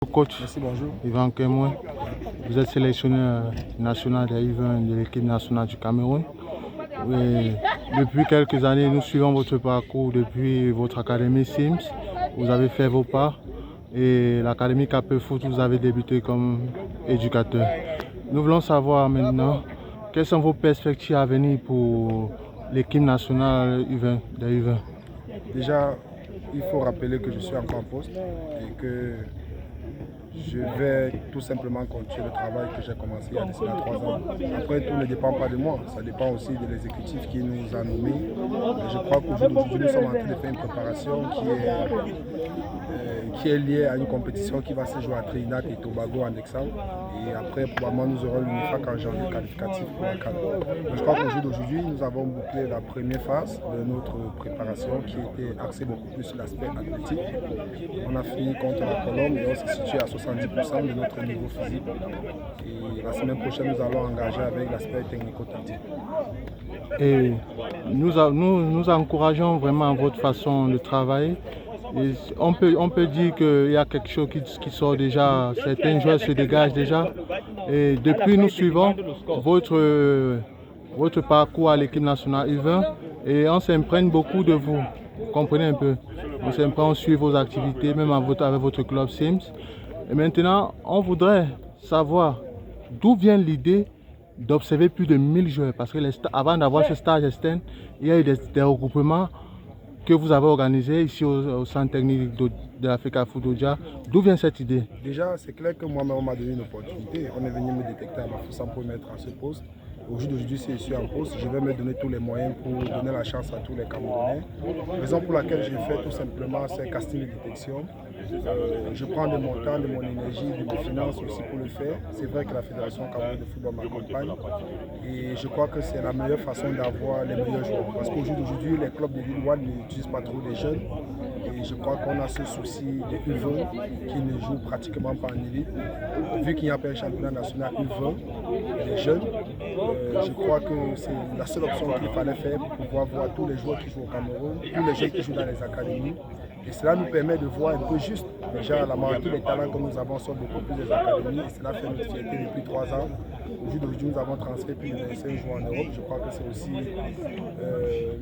Coach Merci, bonjour. Yvan Kemoy, vous êtes sélectionneur national des U20 de l'équipe nationale du Cameroun. Et depuis quelques années, nous suivons votre parcours depuis votre académie Sims. Vous avez fait vos pas et l'académie Capel Foot, vous avez débuté comme éducateur. Nous voulons savoir maintenant quelles sont vos perspectives à venir pour l'équipe nationale U20, des U20. Déjà, il faut rappeler que je suis encore en poste et que je vais tout simplement continuer le travail que j'ai commencé il y a 3 ans. Après, tout ne dépend pas de moi, ça dépend aussi de l'exécutif qui nous a nommés. Et je crois qu'aujourd'hui, nous sommes en train de faire une préparation qui est liée à une compétition qui va se jouer à Trinidad et Tobago en décembre. Et après, probablement, nous aurons l'UNIFAC en janvier qualificatif pour la CAN. Je crois qu'au jour d'aujourd'hui, nous avons bouclé la première phase de notre préparation qui était axée beaucoup plus sur l'aspect athlétique. On a fini contre la Colombe et on se situe à 70% de notre niveau physique. Et la semaine prochaine, nous allons engager avec l'aspect technico-tactique. Et nous encourageons vraiment votre façon de travailler. Et on peut dire qu'il y a quelque chose qui sort déjà, certains joueurs se dégagent déjà. Et depuis, nous suivons votre parcours à l'équipe nationale U20 et on s'imprègne beaucoup de vous. Vous comprenez un peu? On s'imprègne, on suit vos activités, même avec votre club Sims. Et maintenant, on voudrait savoir d'où vient l'idée d'observer plus de 1000 joueurs. Parce que avant d'avoir ce stage externe, il y a eu des regroupements que vous avez organisé ici au centre technique de l'Africa Foot d'Odja. D'où vient cette idée? Déjà, c'est clair que moi-même, on m'a donné une opportunité. On est venu me détecter à Bafoussam pour me mettre à ce poste. Au jour d'aujourd'hui, si je suis en poste, je vais me donner tous les moyens pour donner la chance à tous les Camerounais. La raison pour laquelle je fais tout simplement, c'est casting de détection. Je prends de mon temps, de mon énergie, de mes finances aussi pour le faire. C'est vrai que la Fédération camerounaise de football m'accompagne et je crois que c'est la meilleure façon d'avoir les meilleurs joueurs. Parce qu'au jour d'aujourd'hui, les clubs de Ligue 1 n'utilisent pas trop les jeunes et je crois qu'on a ce souci des U20 qui ne jouent pratiquement pas en élite. Vu qu'il n'y a pas un championnat national U20 des jeunes, je crois que c'est la seule option qu'il fallait faire pour pouvoir voir tous les joueurs qui jouent au Cameroun, tous les jeunes qui jouent dans les académies. Et cela nous permet de voir un peu juste. Déjà, la majorité des talents que nous avons sont beaucoup plus des académies et cela fait notre fierté depuis 3 ans. Au jour d'aujourd'hui, nous avons transféré plus de 25 joueurs en Europe. Je crois que c'est aussi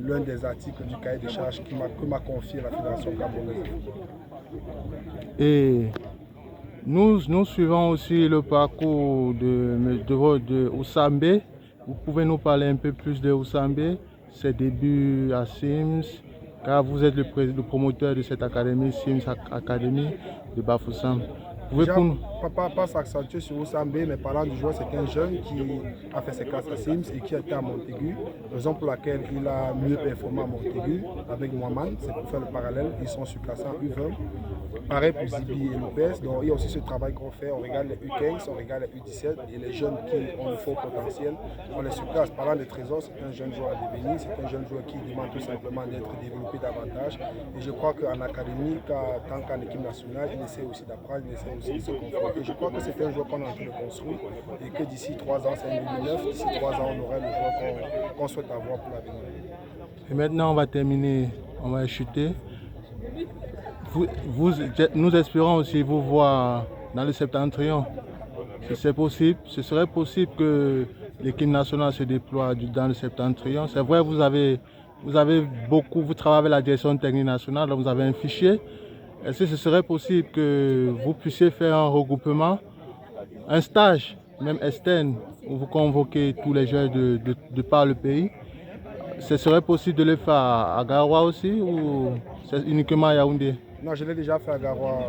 l'un des articles du cahier des charges que m'a confié la Fédération camerounaise. Et nous suivons aussi le parcours de Oussambé. Vous pouvez nous parler un peu plus de Oussambé, ses débuts à Sims, car vous êtes le promoteur de cette académie, Sims Academy de Bafoussam. Pas s'accentuer sur Oussambé, mais parlant du joueur, c'est un jeune qui a fait ses classes à Sims et qui était à Montaigu, raison pour laquelle il a mieux performé à Montaigu avec Mohamed. C'est pour faire le parallèle, ils sont surclassés en U20. Pareil pour Zibi et Lopez, donc il y a aussi ce travail qu'on fait, on regarde les U15, on regarde les U17 et les jeunes qui ont le fort potentiel, on les surclasse. Parlant de Trésor, c'est un jeune joueur à devenir, c'est un jeune joueur qui demande tout simplement d'être développé davantage et je crois qu'en académie, tant qu'en équipe nationale, il essaie aussi d'apprendre, il essaie aussi de se confronter. Je crois que c'est un joueur qu'on est en train de construire et que d'ici 3 ans, c'est un 2009, d'ici 3 ans, on aura le joueur qu'on souhaite avoir pour l'avenir. Et maintenant, on va terminer, on va chuter. Nous espérons aussi vous voir dans le Septentrion. Si c'est possible, ce serait possible que l'équipe nationale se déploie dans le Septentrion. C'est vrai, vous travaillez avec la direction technique nationale, donc vous avez un fichier. Est-ce que ce serait possible que vous puissiez faire un regroupement, un stage, même externe, où vous convoquez tous les joueurs de par le pays? Ce serait possible de le faire à Garoua aussi ou c'est uniquement à Yaoundé? Non, je l'ai déjà fait à Garoua.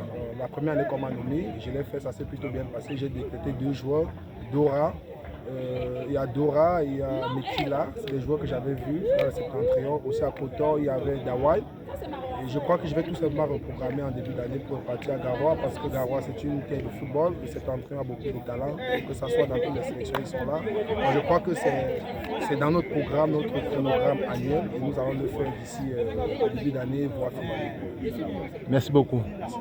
La première année qu'on m'a nommé, je l'ai fait, ça s'est plutôt bien passé. J'ai détecté 2 joueurs, Dora. Il y a Dora et il y a Mekila, c'est des joueurs que j'avais vus dans le Septentrion. Aussi à Kotor, il y avait Dawai. Et je crois que je vais tout simplement reprogrammer en début d'année pour partir à Garoua parce que Garoua c'est une terre de football. Le Septentrion a beaucoup de talent, que ce soit dans toutes les sélections, ils sont là. Donc, je crois que c'est dans notre programme, notre chronogramme annuel et nous allons le faire d'ici début d'année, voire février. Merci beaucoup. Merci.